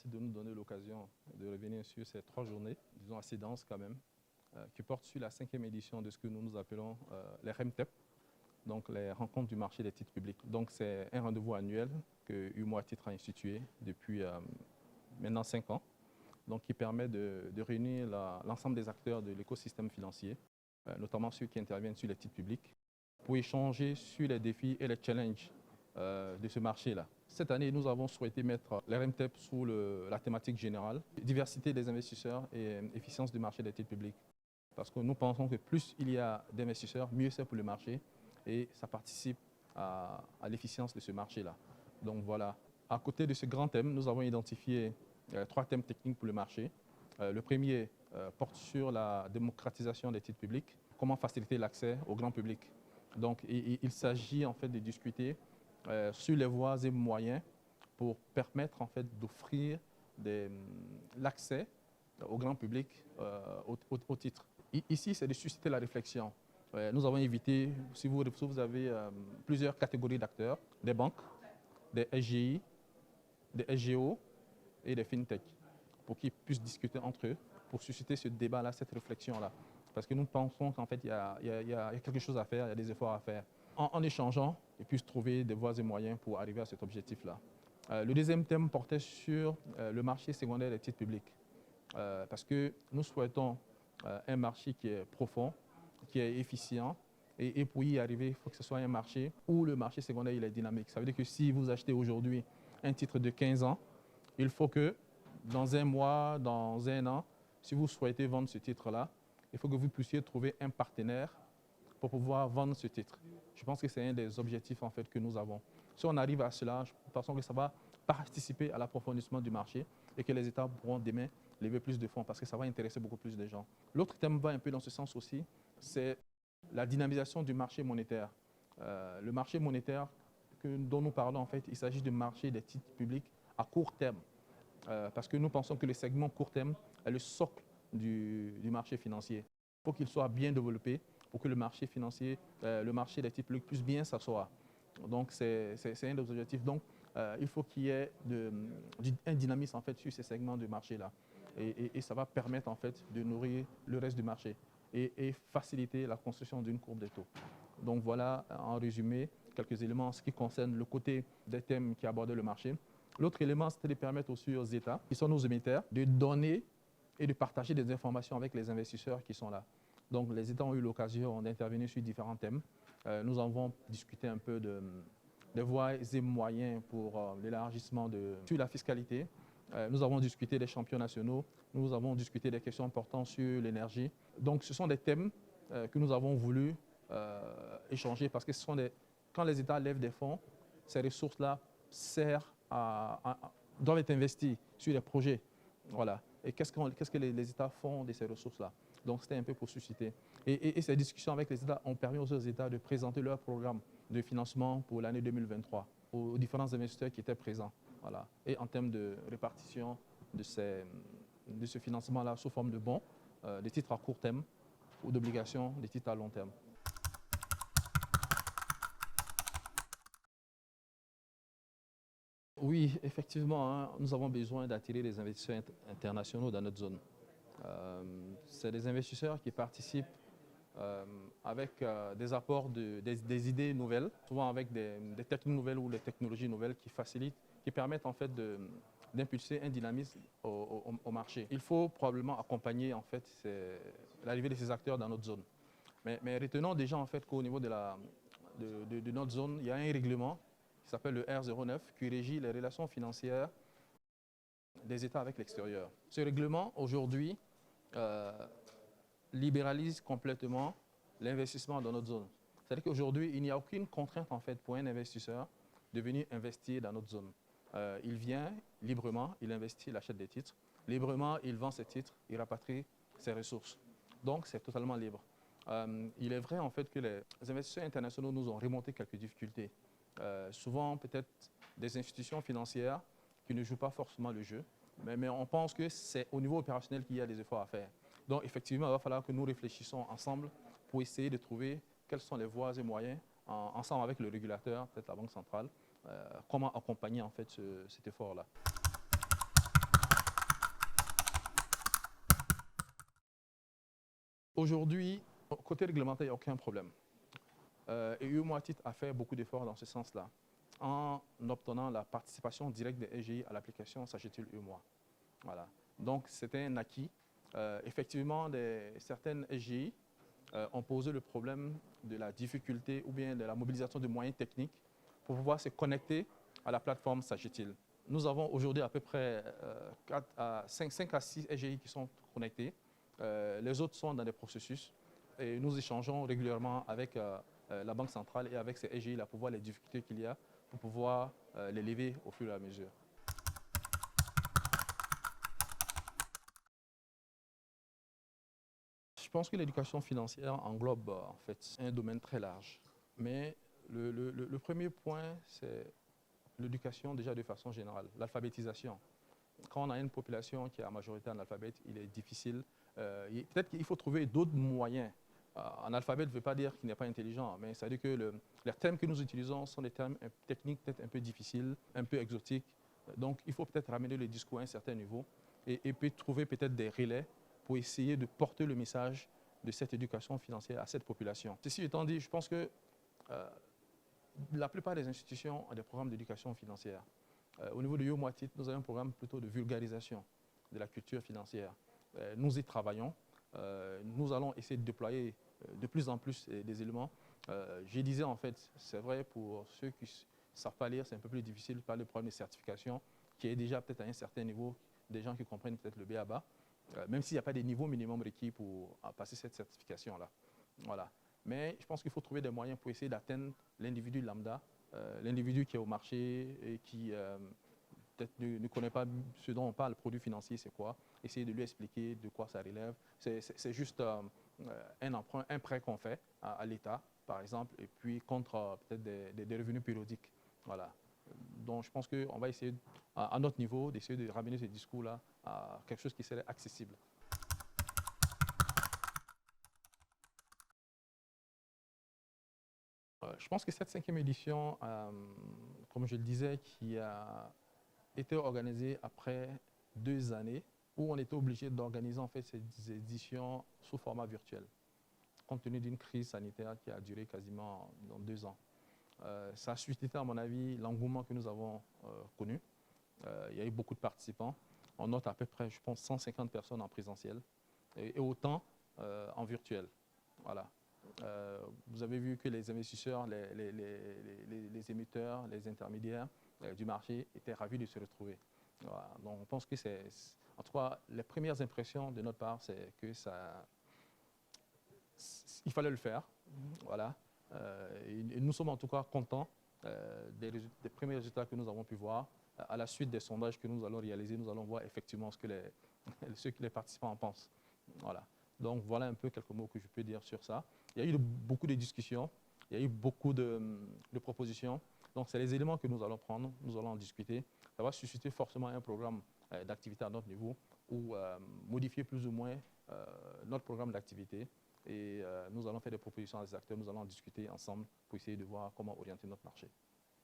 Merci de nous donner l'occasion de revenir sur ces 3 journées, disons assez denses quand même, qui portent sur la 5e édition de ce que nous appelons les REMTEP, donc les rencontres du marché des titres publics. Donc c'est un rendez-vous annuel que UMOA Titres a institué depuis maintenant 5 ans, donc qui permet de réunir l'ensemble des acteurs de l'écosystème financier, notamment ceux qui interviennent sur les titres publics, pour échanger sur les défis et les challenges de ce marché-là. Cette année, nous avons souhaité mettre les REMTEP sous la thématique générale, diversité des investisseurs et efficience du marché des titres publics. Parce que nous pensons que plus il y a d'investisseurs, mieux c'est pour le marché et ça participe à l'efficience de ce marché-là. Donc voilà, à côté de ce grand thème, nous avons identifié 3 thèmes techniques pour le marché. Le premier porte sur la démocratisation des titres publics, comment faciliter l'accès au grand public. Donc il s'agit en fait de discuter sur les voies et moyens pour permettre en fait d'offrir l'accès au grand public au titre. Ici, c'est de susciter la réflexion. Nous avons invité, si vous avez plusieurs catégories d'acteurs, des banques, des SGI, des SGO et des FinTech, pour qu'ils puissent discuter entre eux, pour susciter ce débat-là, cette réflexion-là. Parce que nous pensons qu'en fait, il y a quelque chose à faire, il y a des efforts à faire. En échangeant, ils puissent trouver des voies et moyens pour arriver à cet objectif-là. Le deuxième thème portait sur le marché secondaire des titres publics. Parce que nous souhaitons un marché qui est profond, qui est efficient. Et pour y arriver, il faut que ce soit un marché où le marché secondaire il est dynamique. Ça veut dire que si vous achetez aujourd'hui un titre de 15 ans, il faut que dans un mois, dans un an, si vous souhaitez vendre ce titre-là, il faut que vous puissiez trouver un partenaire pour pouvoir vendre ce titre. Je pense que c'est un des objectifs en fait, que nous avons. Si on arrive à cela, je pense que ça va participer à l'approfondissement du marché et que les États pourront demain lever plus de fonds parce que ça va intéresser beaucoup plus de gens. L'autre thème va un peu dans ce sens aussi, c'est la dynamisation du marché monétaire. Le marché monétaire dont nous parlons, en fait, il s'agit du marché des titres publics à court terme. Parce que nous pensons que le segment court terme est le socle du marché financier. Il faut qu'il soit bien développé pour que le marché financier, le marché des titres publics puisse bien s'asseoir. Donc, c'est un des objectifs. Donc, il faut qu'il y ait un dynamisme en fait, sur ces segments de marché-là. Et ça va permettre en fait, de nourrir le reste du marché et faciliter la construction d'une courbe des taux. Donc voilà, en résumé, quelques éléments en ce qui concerne le côté des thèmes qui abordaient le marché. L'autre élément, c'était de permettre aussi aux États, qui sont nos émetteurs, de donner et de partager des informations avec les investisseurs qui sont là. Donc les États ont eu l'occasion d'intervenir sur différents thèmes. Nous avons discuté un peu des voies et moyens pour l'élargissement sur la fiscalité. Nous avons discuté des champions nationaux. Nous avons discuté des questions portant sur l'énergie. Donc ce sont des thèmes que nous avons voulu échanger parce que quand les États lèvent des fonds, ces ressources-là doivent être investies sur les projets. Voilà. Et qu'est-ce que les États font de ces ressources-là? Donc c'était un peu pour susciter. Et ces discussions avec les États ont permis aux États de présenter leur programme de financement pour l'année 2023 aux différents investisseurs qui étaient présents. Voilà. Et en termes de répartition de ce financement-là sous forme de bons, des titres à court terme ou d'obligations, des titres à long terme. Oui, effectivement, hein, nous avons besoin d'attirer des investisseurs internationaux dans notre zone. C'est des investisseurs qui participent avec des apports, des idées nouvelles, souvent avec des techniques nouvelles ou des technologies nouvelles qui facilitent, qui permettent en fait d'impulser un dynamisme au marché. Il faut probablement accompagner en fait l'arrivée de ces acteurs dans notre zone. Mais retenons déjà en fait qu'au niveau de notre zone, il y a un règlement qui s'appelle le R09 qui régit les relations financières des États avec l'extérieur. Ce règlement aujourd'hui libéralise complètement l'investissement dans notre zone. C'est-à-dire qu'aujourd'hui, il n'y a aucune contrainte en fait, pour un investisseur de venir investir dans notre zone. Il vient librement, il investit, il achète des titres. Librement, il vend ses titres, il rapatrie ses ressources. Donc, c'est totalement libre. Il est vrai en fait que les investisseurs internationaux nous ont remonté quelques difficultés. Souvent, peut-être des institutions financières qui ne jouent pas forcément le jeu, mais on pense que c'est au niveau opérationnel qu'il y a des efforts à faire. Donc, effectivement, il va falloir que nous réfléchissions ensemble pour essayer de trouver quelles sont les voies et moyens, ensemble avec le régulateur, peut-être la Banque centrale, comment accompagner en fait cet effort-là. Aujourd'hui, côté réglementaire, il n'y a aucun problème. Et UEMOA Titre a fait beaucoup d'efforts dans ce sens-là, en obtenant la participation directe des SGI à l'application Sagetil UEMOA. Voilà. Donc, c'était un acquis. Effectivement, certaines SGI ont posé le problème de la difficulté ou bien de la mobilisation de moyens techniques pour pouvoir se connecter à la plateforme Sagetil. Nous avons aujourd'hui à peu près 5 à 6 SGI qui sont connectés. Les autres sont dans des processus et nous échangeons régulièrement avec la Banque centrale et avec ces SGI là, pour voir les difficultés qu'il y a pour pouvoir les lever au fur et à mesure. Je pense que l'éducation financière englobe en fait un domaine très large. Mais le premier point, c'est l'éducation déjà de façon générale, l'alphabétisation. Quand on a une population qui est à majorité analphabète, il est difficile. Peut-être qu'il faut trouver d'autres moyens. Analphabète ne veut pas dire qu'il n'est pas intelligent, mais ça veut dire que les termes que nous utilisons sont des termes techniques peut-être un peu difficiles, un peu exotiques. Donc, il faut peut-être ramener le discours à un certain niveau et puis trouver peut-être des relais pour essayer de porter le message de cette éducation financière à cette population. Ceci étant dit, je pense que la plupart des institutions ont des programmes d'éducation financière. Au niveau de UEMOA Titre, nous avons un programme plutôt de vulgarisation de la culture financière. Nous y travaillons. Nous allons essayer de déployer de plus en plus des éléments. Je disais en fait, c'est vrai pour ceux qui ne savent pas lire, c'est un peu plus difficile par le problème de certification, qui est déjà peut-être à un certain niveau, des gens qui comprennent peut-être le B.A.B.A., même s'il n'y a pas des niveaux minimums requis pour passer cette certification-là. Voilà. Mais je pense qu'il faut trouver des moyens pour essayer d'atteindre l'individu lambda, l'individu qui est au marché et qui peut-être ne connaît pas ce dont on parle, le produit financier, c'est quoi, essayer de lui expliquer de quoi ça relève. C'est juste un emprunt, un prêt qu'on fait à l'État, par exemple, et puis contre peut-être des revenus périodiques. Voilà. Donc, je pense qu'on va essayer, à notre niveau, d'essayer de ramener ce discours-là à quelque chose qui serait accessible. Je pense que cette 5e édition, comme je le disais, qui a été organisée après 2 années où on était obligé d'organiser en fait ces éditions sous format virtuel, compte tenu d'une crise sanitaire qui a duré quasiment 2 ans. Ça a suscité, à mon avis, l'engouement que nous avons connu. Il y a eu beaucoup de participants. On note à peu près, je pense, 150 personnes en présentiel et autant en virtuel. Voilà. Vous avez vu que les investisseurs, les émetteurs, les intermédiaires du marché étaient ravis de se retrouver. Voilà. Donc, on pense que en tout cas, les premières impressions de notre part, c'est que il fallait le faire. Voilà. Et nous sommes en tout cas contents des premiers résultats que nous avons pu voir. À la suite des sondages que nous allons réaliser, nous allons voir effectivement ce que les participants en pensent. Voilà. Donc, voilà un peu quelques mots que je peux dire sur ça. Il y a eu beaucoup de discussions, il y a eu beaucoup de propositions. Donc, c'est les éléments que nous allons prendre, nous allons en discuter. Ça va susciter forcément un programme d'activité à notre niveau ou modifier plus ou moins notre programme d'activité. Et nous allons faire des propositions à des acteurs, nous allons en discuter ensemble pour essayer de voir comment orienter notre marché.